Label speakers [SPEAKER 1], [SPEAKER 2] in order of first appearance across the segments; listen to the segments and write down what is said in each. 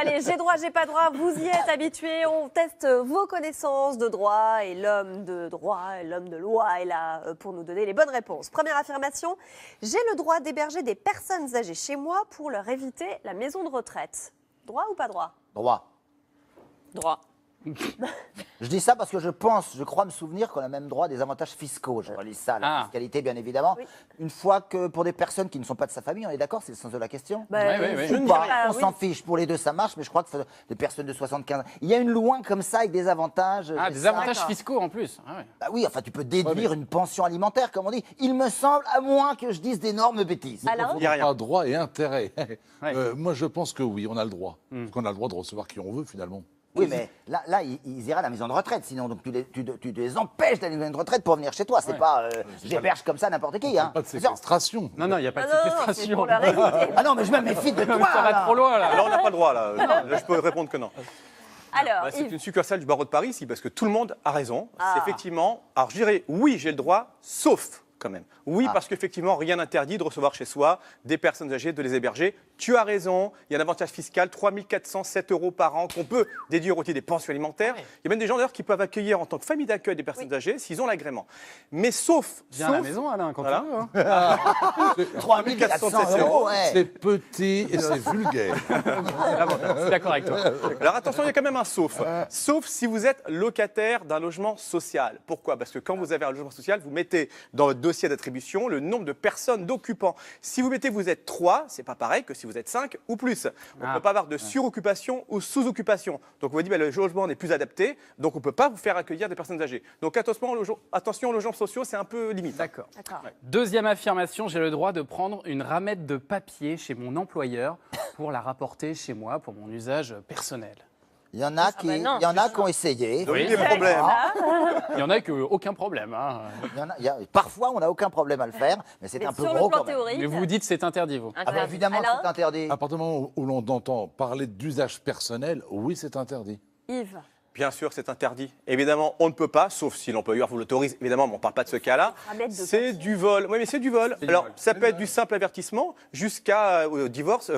[SPEAKER 1] allez, j'ai droit, j'ai pas droit, vous y êtes habitués. On teste vos connaissances de droit et l'homme de droit, l'homme de loi est là pour nous donner les bonnes réponses. Première affirmation, j'ai le droit d'héberger des personnes âgées chez moi pour leur éviter la maison de retraite. Droit ou pas droit?
[SPEAKER 2] Droit.
[SPEAKER 1] Droit.
[SPEAKER 2] Je dis ça parce que je crois me souvenir qu'on a même droit à des avantages fiscaux. Je relis ça, la fiscalité bien évidemment.
[SPEAKER 1] Oui.
[SPEAKER 2] Une fois que pour des personnes qui ne sont pas de sa famille, on est d'accord, c'est le sens de la question.
[SPEAKER 1] Bah,
[SPEAKER 3] oui.
[SPEAKER 2] Ou pas, on s'en fiche, pour les deux ça marche, mais je crois que des personnes de 75 ans. Il y a une loi comme ça avec des avantages.
[SPEAKER 3] Ah, des avantages fiscaux en plus. Ah ouais.
[SPEAKER 2] Bah oui, enfin tu peux déduire une pension alimentaire, comme on dit. Il me semble, à moins que je dise d'énormes bêtises.
[SPEAKER 1] Alain?
[SPEAKER 4] Il y a rien.
[SPEAKER 5] Pas droit et intérêt.
[SPEAKER 3] Ouais.
[SPEAKER 5] Moi, je pense que oui, on a le droit. Parce qu'on a le droit de recevoir qui on veut, finalement.
[SPEAKER 2] Oui, mais là ils iraient à la maison de retraite, sinon donc tu les empêches d'aller à la maison de retraite pour venir chez toi. C'est pas j'héberge comme ça n'importe qui. Hein.
[SPEAKER 5] Pas de séquestration.
[SPEAKER 3] Non, il n'y a pas de
[SPEAKER 1] Non, c'est
[SPEAKER 3] séquestration.
[SPEAKER 1] pour leur éviter.
[SPEAKER 2] Ah non, mais je me méfie de toi.
[SPEAKER 3] Ça va
[SPEAKER 2] là.
[SPEAKER 3] trop loin, là.
[SPEAKER 4] Là, on n'a pas le droit, là. Là, je peux répondre que non.
[SPEAKER 1] Alors,
[SPEAKER 4] C'est
[SPEAKER 1] Yves,
[SPEAKER 4] une succursale du barreau de Paris ici, parce que tout le monde a raison.
[SPEAKER 1] Ah.
[SPEAKER 4] C'est effectivement. Alors, je dirais oui, j'ai le droit, sauf quand même. Oui, parce qu'effectivement, rien n'interdit de recevoir chez soi des personnes âgées, de les héberger. Tu as raison, il y a un avantage fiscal, 3 407 € par an, qu'on peut déduire aussi des pensions alimentaires. Il y a même des gens d'ailleurs qui peuvent accueillir en tant que famille d'accueil des personnes âgées s'ils ont l'agrément. Mais sauf.
[SPEAKER 3] Viens à la maison, Alain, quand
[SPEAKER 4] Voilà.
[SPEAKER 3] tu veux. Hein.
[SPEAKER 2] 3 400 €, ouais.
[SPEAKER 5] C'est petit et c'est vulgaire.
[SPEAKER 3] Je suis d'accord avec toi.
[SPEAKER 4] Alors attention, il y a quand même un sauf. Sauf si vous êtes locataire d'un logement social. Pourquoi? Parce que quand vous avez un logement social, vous mettez dans votre dossier d'attribution le nombre de personnes, d'occupants. Si vous mettez vous êtes 3, c'est pas pareil que si vous êtes 5 ou plus. On ne peut pas avoir de suroccupation ou sous-occupation. Donc on vous dit le logement n'est plus adapté, donc on ne peut pas vous faire accueillir des personnes âgées. Donc attention aux logements sociaux, c'est un peu limite.
[SPEAKER 3] D'accord.
[SPEAKER 1] d'accord.
[SPEAKER 3] Deuxième affirmation, j'ai le droit de prendre une ramette de papier chez mon employeur pour la rapporter chez moi pour mon usage personnel.
[SPEAKER 2] Il y en a qui ont essayé.
[SPEAKER 4] Donc, des problèmes.
[SPEAKER 3] Il y en a qui n'ont aucun problème. Hein.
[SPEAKER 2] Parfois, on n'a aucun problème à le faire, mais c'est un peu
[SPEAKER 1] Sur le
[SPEAKER 2] gros
[SPEAKER 1] plan
[SPEAKER 2] quand même.
[SPEAKER 1] théorique,
[SPEAKER 3] Mais vous dites c'est interdit, vous.
[SPEAKER 2] Ah bah, évidemment,
[SPEAKER 1] Alain?
[SPEAKER 2] c'est interdit.
[SPEAKER 5] À partir du moment où l'on entend parler d'usage personnel, oui, c'est interdit.
[SPEAKER 1] Yves,
[SPEAKER 4] Bien sûr, c'est interdit. Évidemment, on ne peut pas, sauf si l'employeur vous l'autorise. Évidemment, mais on ne parle pas de ce cas-là.
[SPEAKER 1] ramette de
[SPEAKER 4] C'est
[SPEAKER 1] papier.
[SPEAKER 4] du vol. Oui, mais c'est du vol.
[SPEAKER 3] C'est du
[SPEAKER 4] Alors,
[SPEAKER 3] vol.
[SPEAKER 4] ça peut être du simple avertissement jusqu'à divorce,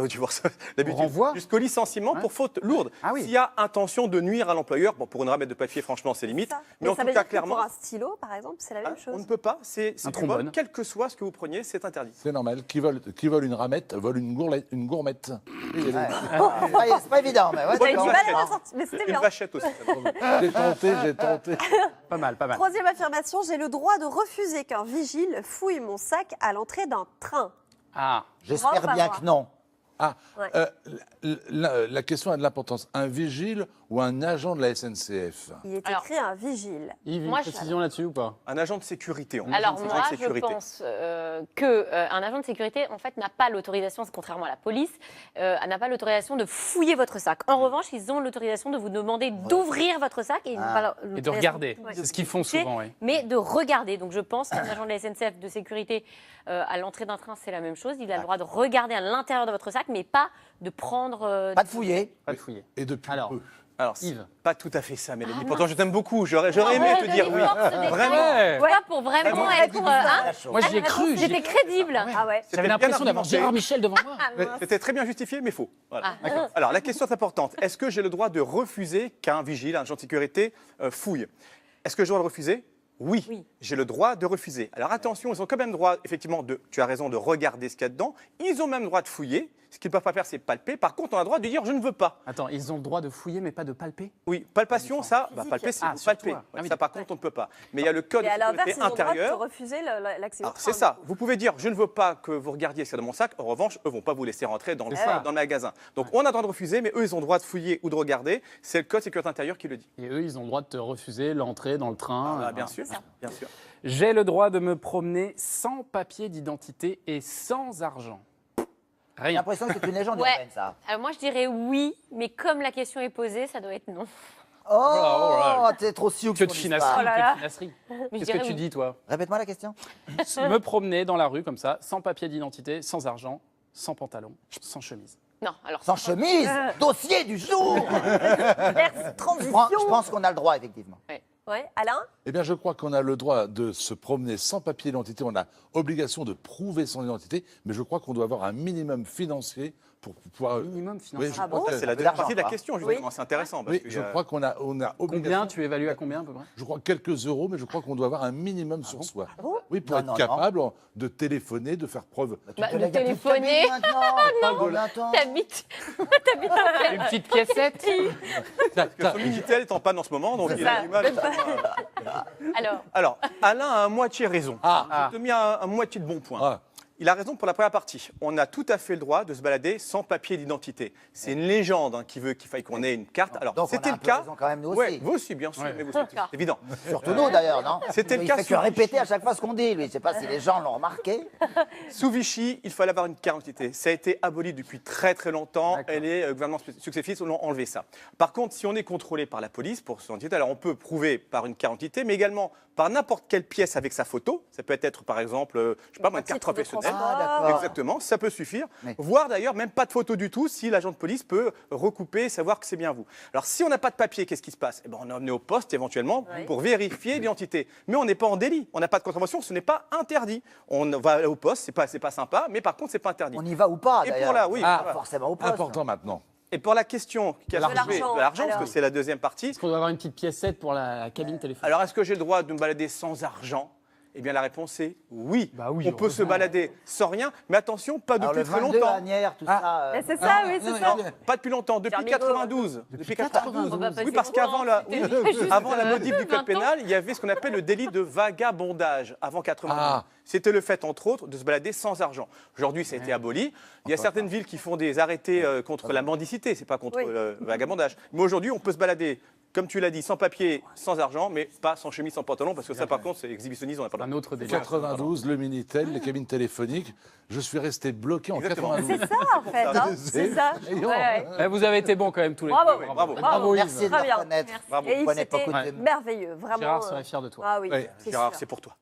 [SPEAKER 4] d'habitude,
[SPEAKER 3] renvoi
[SPEAKER 4] jusqu'au licenciement pour faute lourde.
[SPEAKER 3] Ah oui.
[SPEAKER 4] S'il y a intention de nuire à l'employeur, bon, pour une ramette de papier, franchement, c'est limite.
[SPEAKER 1] ça.
[SPEAKER 4] Mais en
[SPEAKER 1] ça
[SPEAKER 4] tout
[SPEAKER 1] veut
[SPEAKER 4] cas,
[SPEAKER 1] dire que
[SPEAKER 4] clairement,
[SPEAKER 1] pour un stylo, par exemple, c'est la même
[SPEAKER 4] on ne
[SPEAKER 1] chose.
[SPEAKER 4] peut pas. C'est
[SPEAKER 3] Un
[SPEAKER 4] du vol.
[SPEAKER 3] trombone.
[SPEAKER 4] Quel que soit ce que vous preniez, c'est interdit.
[SPEAKER 5] C'est normal. Qui vole une ramette, vole une gourmette.
[SPEAKER 2] C'est pas évident, mais ouais,
[SPEAKER 1] T'as eu
[SPEAKER 2] d'accord.
[SPEAKER 1] du mal à la sortir, mais c'était
[SPEAKER 4] Une
[SPEAKER 1] bien.
[SPEAKER 4] vachette aussi.
[SPEAKER 5] J'ai tenté.
[SPEAKER 3] Pas mal, pas mal.
[SPEAKER 1] Troisième affirmation, j'ai le droit de refuser qu'un vigile fouille mon sac à l'entrée d'un train.
[SPEAKER 3] Ah,
[SPEAKER 2] J'espère
[SPEAKER 1] Droit ou
[SPEAKER 2] bien
[SPEAKER 1] pas
[SPEAKER 2] que non.
[SPEAKER 5] Ah,
[SPEAKER 1] Ouais.
[SPEAKER 5] la question a de l'importance. Un vigile ou un agent de la SNCF?
[SPEAKER 1] Il est
[SPEAKER 6] Alors,
[SPEAKER 1] écrit un vigile.
[SPEAKER 3] Yves, une
[SPEAKER 6] Moi,
[SPEAKER 3] précision là-dessus ou pas?
[SPEAKER 4] Un agent de sécurité. On dit
[SPEAKER 6] Alors
[SPEAKER 4] un agent
[SPEAKER 6] moi,
[SPEAKER 4] de
[SPEAKER 6] je
[SPEAKER 4] sécurité.
[SPEAKER 6] pense qu'un agent de sécurité, en fait, n'a pas l'autorisation, contrairement à la police, n'a pas l'autorisation de fouiller votre sac. En revanche, ils ont l'autorisation de vous demander d'ouvrir votre sac et, ils n'ont pas
[SPEAKER 3] Et de
[SPEAKER 6] l'autorisation
[SPEAKER 3] regarder.
[SPEAKER 6] Ouais.
[SPEAKER 3] C'est ce qu'ils font souvent, oui.
[SPEAKER 6] Mais de regarder. Donc je pense qu'un agent de la SNCF de sécurité à l'entrée d'un train, c'est la même chose. Il a le droit de regarder à l'intérieur de votre sac, mais pas de prendre.
[SPEAKER 2] Pas de fouiller.
[SPEAKER 3] Pas de fouiller.
[SPEAKER 5] Et depuis
[SPEAKER 3] Alors,
[SPEAKER 5] peu.
[SPEAKER 4] Alors, c'est
[SPEAKER 3] Yves.
[SPEAKER 4] pas tout à fait ça, Mélanie. Pourtant, je t'aime beaucoup. J'aurais aimé te dire oui. Vraiment.
[SPEAKER 3] Ouais.
[SPEAKER 6] Pas pour vraiment être.
[SPEAKER 3] Moi, j'y ai cru.
[SPEAKER 6] J'étais crédible.
[SPEAKER 1] Ah ouais.
[SPEAKER 4] C'était
[SPEAKER 3] J'avais
[SPEAKER 4] bien
[SPEAKER 3] l'impression d'avoir
[SPEAKER 4] argumenté.
[SPEAKER 3] Gérard Michel devant moi.
[SPEAKER 4] Mais c'était très bien justifié, mais faux. Voilà. Alors, la question est importante. Est-ce que j'ai le droit de refuser qu'un vigile, un agent de sécurité, fouille? Est-ce que je dois le refuser? Oui,
[SPEAKER 6] Oui.
[SPEAKER 4] j'ai le droit de refuser. Alors attention, ils ont quand même le droit, effectivement, tu as raison, de regarder ce qu'il y a dedans. Ils ont même le droit de fouiller. Ce qu'ils ne peuvent pas faire, c'est palper. Par contre, on a le droit de dire je ne veux pas.
[SPEAKER 3] Attends, ils ont le droit de fouiller, mais pas de palper?
[SPEAKER 4] Oui, palpation, ça, palper, c'est
[SPEAKER 3] Ah,
[SPEAKER 4] vous
[SPEAKER 3] sur
[SPEAKER 4] palper.
[SPEAKER 3] toi. Ah oui,
[SPEAKER 4] Ça, par contre, on ne peut pas. Mais il y a le code
[SPEAKER 1] Et
[SPEAKER 4] de
[SPEAKER 1] à l'inverse,
[SPEAKER 4] sécurité
[SPEAKER 1] ils ont le droit de te
[SPEAKER 4] intérieur.
[SPEAKER 1] refuser l'accès au
[SPEAKER 4] Alors,
[SPEAKER 1] train.
[SPEAKER 4] c'est ça. Vous pouvez dire, je ne veux pas que vous regardiez ce qu'il y a dans mon sac. En revanche, eux ne vont pas vous laisser rentrer dans le magasin. Donc, on a le droit de refuser, mais eux, ils ont le droit de fouiller ou de regarder. C'est le code sécurité intérieur qui le dit.
[SPEAKER 3] Et eux, ils ont le droit de te refuser l'entrée dans le train.
[SPEAKER 4] Ah, bien sûr, bien sûr.
[SPEAKER 3] J'ai le droit de me promener sans papier d'identité et sans argent.
[SPEAKER 2] J'ai
[SPEAKER 3] Rien.
[SPEAKER 2] l'impression que c'est une légende
[SPEAKER 6] Ouais.
[SPEAKER 2] urbaine, ça.
[SPEAKER 6] Moi, je dirais oui, mais comme la question est posée, ça doit être non.
[SPEAKER 2] Oh, t'es trop sioux.
[SPEAKER 3] Que de finasserie,
[SPEAKER 1] Oh là
[SPEAKER 3] que
[SPEAKER 1] là.
[SPEAKER 3] de finasserie.
[SPEAKER 6] Mais je
[SPEAKER 3] Qu'est-ce que
[SPEAKER 6] dirais
[SPEAKER 3] tu
[SPEAKER 6] oui.
[SPEAKER 3] dis, toi?
[SPEAKER 2] Répète-moi la question.
[SPEAKER 3] Me promener dans la rue comme ça, sans papier d'identité, sans argent, sans pantalon, sans chemise.
[SPEAKER 6] Non, alors.
[SPEAKER 2] Sans chemise, dossier du jour.
[SPEAKER 1] Transition.
[SPEAKER 2] Je pense qu'on a le droit, effectivement.
[SPEAKER 1] Ouais. Alain?
[SPEAKER 5] Eh bien, je crois qu'on a le droit de se promener sans papier d'identité. On a obligation de prouver son identité, mais je crois qu'on doit avoir un minimum financier pour pouvoir.
[SPEAKER 3] Minimum
[SPEAKER 5] Oui,
[SPEAKER 3] financier.
[SPEAKER 5] je
[SPEAKER 1] Ah
[SPEAKER 5] crois
[SPEAKER 1] bon
[SPEAKER 5] que-
[SPEAKER 4] C'est la
[SPEAKER 2] De
[SPEAKER 4] deuxième
[SPEAKER 2] l'argent,
[SPEAKER 4] partie de la
[SPEAKER 2] quoi.
[SPEAKER 4] question, justement.
[SPEAKER 1] Oui.
[SPEAKER 4] C'est intéressant. Parce
[SPEAKER 5] Oui,
[SPEAKER 4] qu'il y
[SPEAKER 5] je
[SPEAKER 4] a-
[SPEAKER 5] crois qu'on a
[SPEAKER 3] Combien
[SPEAKER 5] obligation.
[SPEAKER 3] tu évalues à combien à peu près?
[SPEAKER 5] Je crois quelques euros, mais je crois qu'on doit avoir un minimum sur soi.
[SPEAKER 1] bon
[SPEAKER 5] Oui, pour
[SPEAKER 2] Non,
[SPEAKER 5] être
[SPEAKER 2] non,
[SPEAKER 5] capable de téléphoner, de faire preuve.
[SPEAKER 6] Bah,
[SPEAKER 2] Tu te
[SPEAKER 6] de
[SPEAKER 2] lèves, il y a plus de
[SPEAKER 6] téléphoner.
[SPEAKER 2] cabine maintenant. Combien de temps
[SPEAKER 6] T'habites
[SPEAKER 3] Une petite piécette.
[SPEAKER 4] Son Minitel est en panne en ce moment, donc
[SPEAKER 1] C'est
[SPEAKER 4] il a
[SPEAKER 1] ça.
[SPEAKER 4] du mal.
[SPEAKER 6] Alors,
[SPEAKER 4] Alors, Alain a à moitié raison.
[SPEAKER 5] Ah.
[SPEAKER 4] Je te mets un moitié de bon point.
[SPEAKER 5] Ah.
[SPEAKER 4] Il a raison pour la première partie. On a tout à fait le droit de se balader sans papier d'identité. C'est une légende qui veut qu'il faille qu'on ait une carte. Alors,
[SPEAKER 2] Donc, on a
[SPEAKER 4] c'était
[SPEAKER 2] un
[SPEAKER 4] le
[SPEAKER 2] peu
[SPEAKER 4] cas.
[SPEAKER 2] raison quand même, nous
[SPEAKER 4] Ouais,
[SPEAKER 2] aussi.
[SPEAKER 4] vous aussi, bien sûr,
[SPEAKER 3] Ouais.
[SPEAKER 4] mais vous aussi, c'est évident.
[SPEAKER 2] Surtout nous d'ailleurs, non
[SPEAKER 4] C'était le
[SPEAKER 2] Il
[SPEAKER 4] cas
[SPEAKER 2] fait que
[SPEAKER 4] sous
[SPEAKER 2] répéter
[SPEAKER 4] Vichy.
[SPEAKER 2] à chaque fois ce qu'on dit, lui. Je sais pas si les gens l'ont remarqué.
[SPEAKER 4] Sous Vichy, il fallait avoir une carte d'identité. Ça a été aboli depuis très très longtemps.
[SPEAKER 2] D'accord.
[SPEAKER 4] Et les gouvernements successifs ont enlevé ça. Par contre, si on est contrôlé par la police pour son identité, alors on peut prouver par une carte d'identité, mais également par n'importe quelle pièce avec sa photo. Ça peut être par exemple, je sais pas, moi, une carte
[SPEAKER 1] Titre de
[SPEAKER 4] professionnelle.
[SPEAKER 1] transport.
[SPEAKER 2] Ah, d'accord.
[SPEAKER 4] Exactement, ça peut suffire.
[SPEAKER 2] Mais-
[SPEAKER 4] Voire d'ailleurs, même pas de photo du tout, si l'agent de police peut recouper et savoir que c'est bien vous. Alors, si on n'a pas de papier, qu'est-ce qui se passe? Eh ben, on est emmené au poste éventuellement
[SPEAKER 1] Oui.
[SPEAKER 4] pour vérifier l'identité. Mais on n'est pas en délit, on n'a pas de contravention, ce n'est pas interdit. On va au poste, c'est pas sympa, mais par contre, c'est pas interdit.
[SPEAKER 2] On y va ou pas
[SPEAKER 4] Et
[SPEAKER 2] d'ailleurs.
[SPEAKER 4] pour la- oui,
[SPEAKER 2] Pas
[SPEAKER 4] voilà.
[SPEAKER 2] forcément au poste.
[SPEAKER 5] Important maintenant.
[SPEAKER 4] Et pour la question qui a
[SPEAKER 1] De
[SPEAKER 4] soulevé
[SPEAKER 1] l'argent,
[SPEAKER 4] de l'argent, parce
[SPEAKER 1] alors.
[SPEAKER 4] que c'est la deuxième partie.
[SPEAKER 3] Est-ce qu'on doit avoir une petite piécette pour la cabine téléphonique?
[SPEAKER 4] Alors, est-ce que j'ai le droit de me balader sans argent? Eh bien, la réponse est oui.
[SPEAKER 3] Bah oui,
[SPEAKER 4] On peut se balader sans rien, mais attention, pas
[SPEAKER 2] Alors,
[SPEAKER 4] depuis
[SPEAKER 2] le
[SPEAKER 4] très
[SPEAKER 2] 22,
[SPEAKER 4] longtemps.
[SPEAKER 2] Lanière, tout
[SPEAKER 5] Ah.
[SPEAKER 2] ça.
[SPEAKER 1] Mais c'est ça, oui, c'est ça.
[SPEAKER 4] Pas depuis longtemps, depuis
[SPEAKER 1] Germigo.
[SPEAKER 4] 92. Depuis 92.
[SPEAKER 6] on va passer
[SPEAKER 4] Oui, parce
[SPEAKER 6] longtemps,
[SPEAKER 4] qu'avant la,
[SPEAKER 6] c'était
[SPEAKER 4] oui,
[SPEAKER 6] juste,
[SPEAKER 4] avant la modif du
[SPEAKER 6] 20 ans.
[SPEAKER 4] code pénal, il y avait ce qu'on appelle le délit de vagabondage avant 92.
[SPEAKER 5] Ah.
[SPEAKER 4] C'était le fait, entre autres, de se balader sans argent. Aujourd'hui, ça a été aboli. Il y a certaines villes qui font des arrêtés contre la mendicité, c'est pas contre
[SPEAKER 1] Oui.
[SPEAKER 4] le vagabondage. Mais aujourd'hui, on peut se balader, comme tu l'as dit, sans papier, sans argent, mais pas sans chemise, sans pantalon, parce que ça, par contre, c'est exhibitionnisme, on n'a pas le droit.
[SPEAKER 3] Un autre délire.
[SPEAKER 5] 92, le Minitel, les cabines téléphoniques. Je suis resté bloqué en
[SPEAKER 4] Exactement.
[SPEAKER 5] 92.
[SPEAKER 1] C'est ça, en fait. hein. C'est ça.
[SPEAKER 5] Ayons.
[SPEAKER 1] Ouais, ouais.
[SPEAKER 3] Vous avez été bons quand même tous les
[SPEAKER 1] Bravo.
[SPEAKER 3] deux.
[SPEAKER 4] Bravo.
[SPEAKER 1] Bravo.
[SPEAKER 2] Merci de
[SPEAKER 1] Très
[SPEAKER 2] le
[SPEAKER 1] bien.
[SPEAKER 2] reconnaître.
[SPEAKER 4] Bravo.
[SPEAKER 1] Et il
[SPEAKER 2] Prenez pas
[SPEAKER 1] c'était
[SPEAKER 2] coup de-
[SPEAKER 1] merveilleux, vraiment.
[SPEAKER 3] Gérard serait fier de toi.
[SPEAKER 1] Ah oui,
[SPEAKER 5] Ouais.
[SPEAKER 1] c'est
[SPEAKER 4] Gérard,
[SPEAKER 1] sûr.
[SPEAKER 4] c'est pour toi.